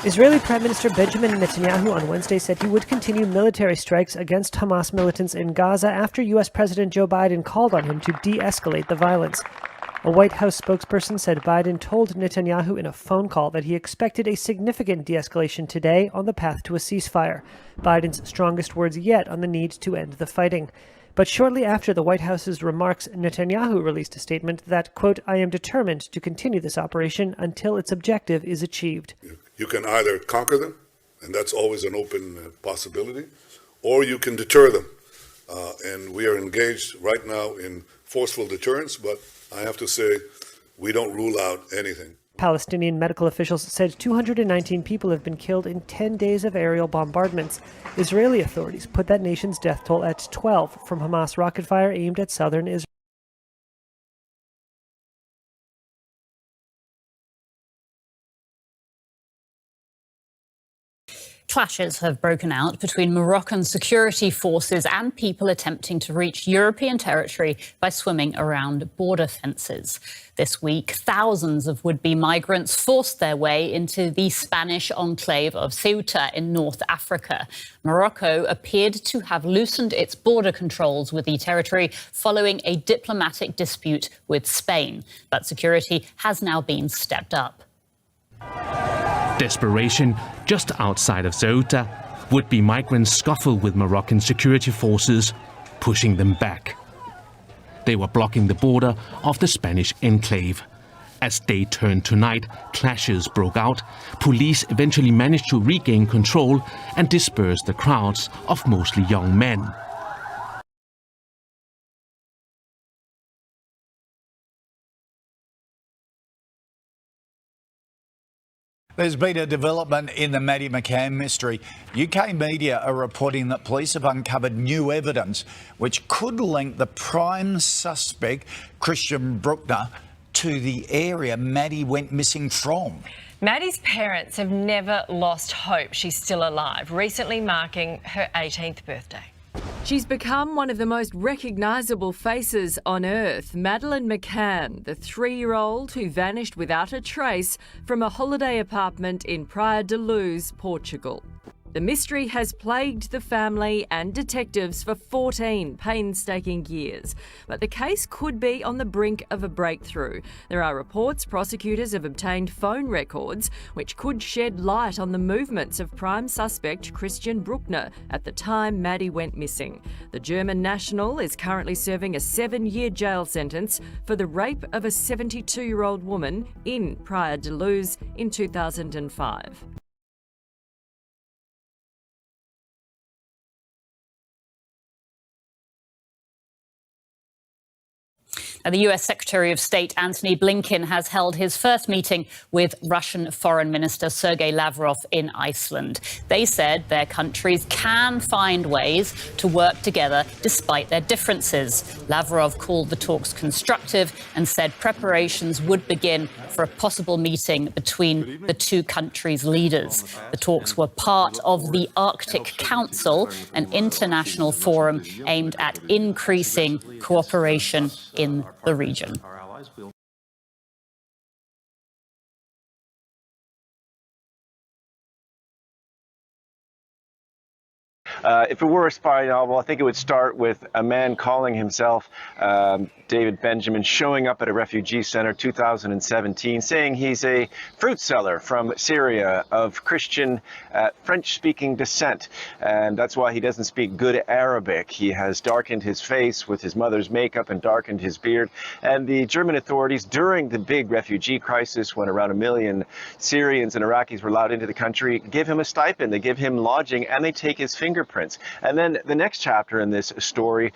Israeli Prime Minister Benjamin Netanyahu on Wednesday said he would continue military strikes against Hamas militants in Gaza after U.S. President Joe Biden called on him to de-escalate the violence. A White House spokesperson said Biden told Netanyahu in a phone call that he expected a significant de-escalation today on the path to a ceasefire, Biden's strongest words yet on the need to end the fighting. But shortly after the White House's remarks, Netanyahu released a statement that, quote, "I am determined to continue this operation until its objective is achieved." You can either conquer them, and that's always an open possibility, or you can deter them. And we are engaged right now in forceful deterrence, but I have to say, we don't rule out anything. Palestinian medical officials said 219 people have been killed in 10 days of aerial bombardments. Israeli authorities put that nation's death toll at 12 from Hamas rocket fire aimed at southern Israel. Clashes have broken out between Moroccan security forces and people attempting to reach European territory by swimming around border fences. This week, thousands of would-be migrants forced their way into the Spanish enclave of Ceuta in North Africa. Morocco appeared to have loosened its border controls with the territory following a diplomatic dispute with Spain, but security has now been stepped up. Desperation just outside of Ceuta. Would-be migrants scuffle with Moroccan security forces, pushing them back. They were blocking the border of the Spanish enclave. As day turned to night, clashes broke out. Police eventually managed to regain control and disperse the crowds of mostly young men. There's been a development in the Maddie McCann mystery. UK media are reporting that police have uncovered new evidence which could link the prime suspect, Christian Bruckner, to the area Maddie went missing from. Maddie's parents have never lost hope she's still alive, recently marking her 18th birthday. She's become one of the most recognisable faces on earth. Madeleine McCann, the 3-year-old who vanished without a trace from a holiday apartment in Praia de Luz, Portugal. The mystery has plagued the family and detectives for 14 painstaking years, but the case could be on the brink of a breakthrough. There are reports prosecutors have obtained phone records which could shed light on the movements of prime suspect Christian Bruckner at the time Maddie went missing. The German national is currently serving a 7-year jail sentence for the rape of a 72-year-old woman in Praia de Luz in 2005. The US Secretary of State Antony Blinken has held his first meeting with Russian Foreign Minister Sergei Lavrov in Iceland. They said their countries can find ways to work together despite their differences. Lavrov called the talks constructive and said preparations would begin for a possible meeting between the two countries' leaders. The talks were part of the Arctic Council, an international forum aimed at increasing cooperation in the region. If it were a spy novel, I think it would start with a man calling himself David Benjamin showing up at a refugee center 2017 saying he's a fruit seller from Syria of Christian French-speaking descent, and that's why he doesn't speak good Arabic. He has darkened his face with his mother's makeup and darkened his beard, and the German authorities during the big refugee crisis when around 1 million Syrians and Iraqis were allowed into the country give him a stipend, they give him lodging, and they take his fingerprints. And then the next chapter in this story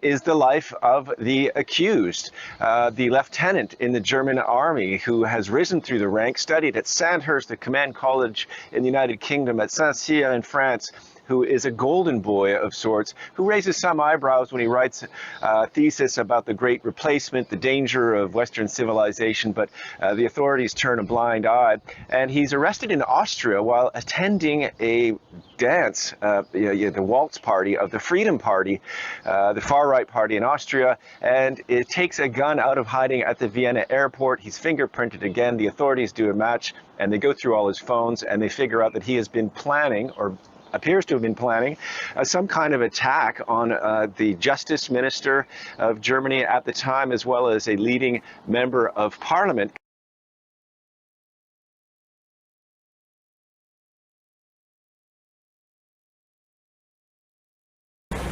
is the life of the accused, the lieutenant in the German army who has risen through the ranks, studied at Sandhurst, the command college in the United Kingdom, at Saint-Cyr in France, who is a golden boy of sorts, who raises some eyebrows when he writes a thesis about the great replacement, the danger of Western civilization, but the authorities turn a blind eye. And he's arrested in Austria while attending a dance, the waltz party of the Freedom Party, the far-right party in Austria, and it takes a gun out of hiding at the Vienna airport. He's fingerprinted again. The authorities do a match, and they go through all his phones, and they figure out that he has been planning, or appears to have been planning, some kind of attack on the Justice Minister of Germany at the time, as well as a leading member of parliament.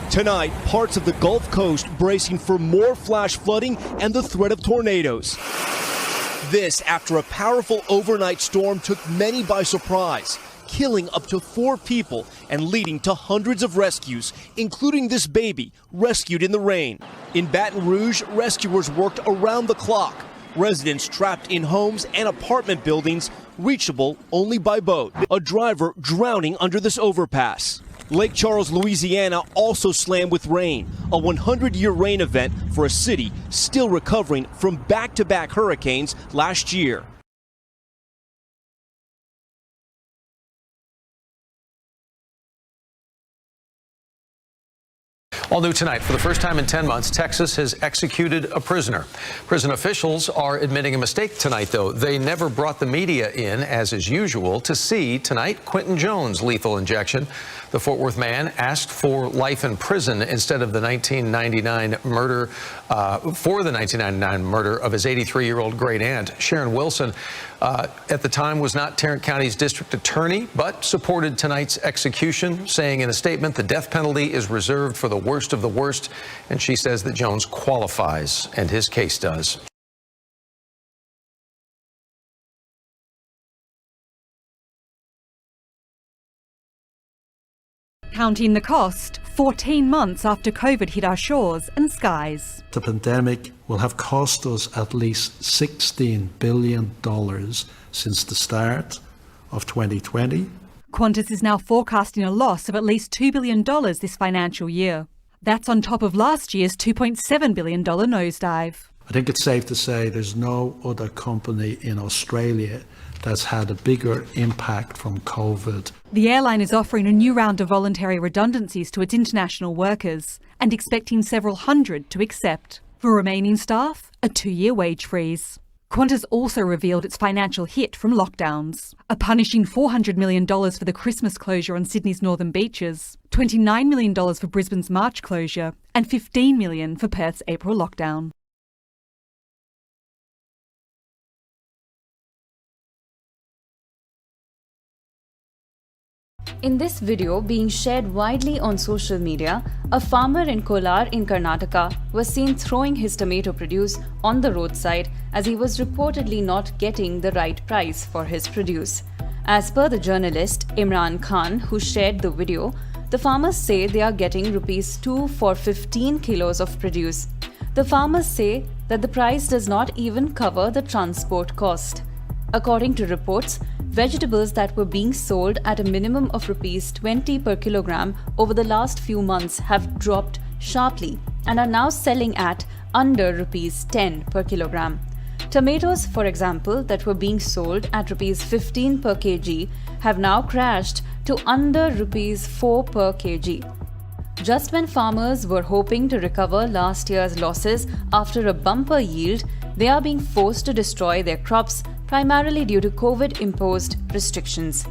Tonight, parts of the Gulf Coast bracing for more flash flooding and the threat of tornadoes. This after a powerful overnight storm took many by surprise, killing up to 4 people and leading to hundreds of rescues, including this baby rescued in the rain. In Baton Rouge, rescuers worked around the clock. Residents trapped in homes and apartment buildings, reachable only by boat. A driver drowning under this overpass. Lake Charles, Louisiana also slammed with rain, a 100-year rain event for a city still recovering from back-to-back hurricanes last year. All new tonight. For the first time in 10 months, Texas has executed a prisoner. Prison officials are admitting a mistake tonight, though. They never brought the media in, as is usual, to see tonight Quentin Jones' lethal injection. The Fort Worth man asked for life in prison instead of the 1999 murder, for the 1999 murder of his 83-year-old great aunt. Sharon Wilson, at the time, was not Tarrant County's district attorney, but supported tonight's execution, saying in a statement the death penalty is reserved for the worst of the worst, and she says that Jones qualifies, and his case does. Counting the cost, 14 months after COVID hit our shores and skies. The pandemic will have cost us at least $16 billion since the start of 2020. Qantas is now forecasting a loss of at least $2 billion this financial year. That's on top of last year's $2.7 billion nosedive. I think it's safe to say there's no other company in Australia that's had a bigger impact from COVID. The airline is offering a new round of voluntary redundancies to its international workers and expecting several hundred to accept. For remaining staff, a 2-year wage freeze. Qantas also revealed its financial hit from lockdowns. A punishing $400 million for the Christmas closure on Sydney's northern beaches, $29 million for Brisbane's March closure, and $15 million for Perth's April lockdown. In this video being shared widely on social media, a farmer in Kolar in Karnataka was seen throwing his tomato produce on the roadside as he was reportedly not getting the right price for his produce. As per the journalist Imran Khan, who shared the video, the farmers say they are getting ₹2 for 15 kilos of produce. The farmers say that the price does not even cover the transport cost. According to reports, vegetables that were being sold at a minimum of ₹20 per kilogram over the last few months have dropped sharply and are now selling at under ₹10 per kilogram. Tomatoes, for example, that were being sold at ₹15 per kg have now crashed to under ₹4 per kg. Just when farmers were hoping to recover last year's losses after a bumper yield, they are being forced to destroy their crops primarily due to COVID-imposed restrictions.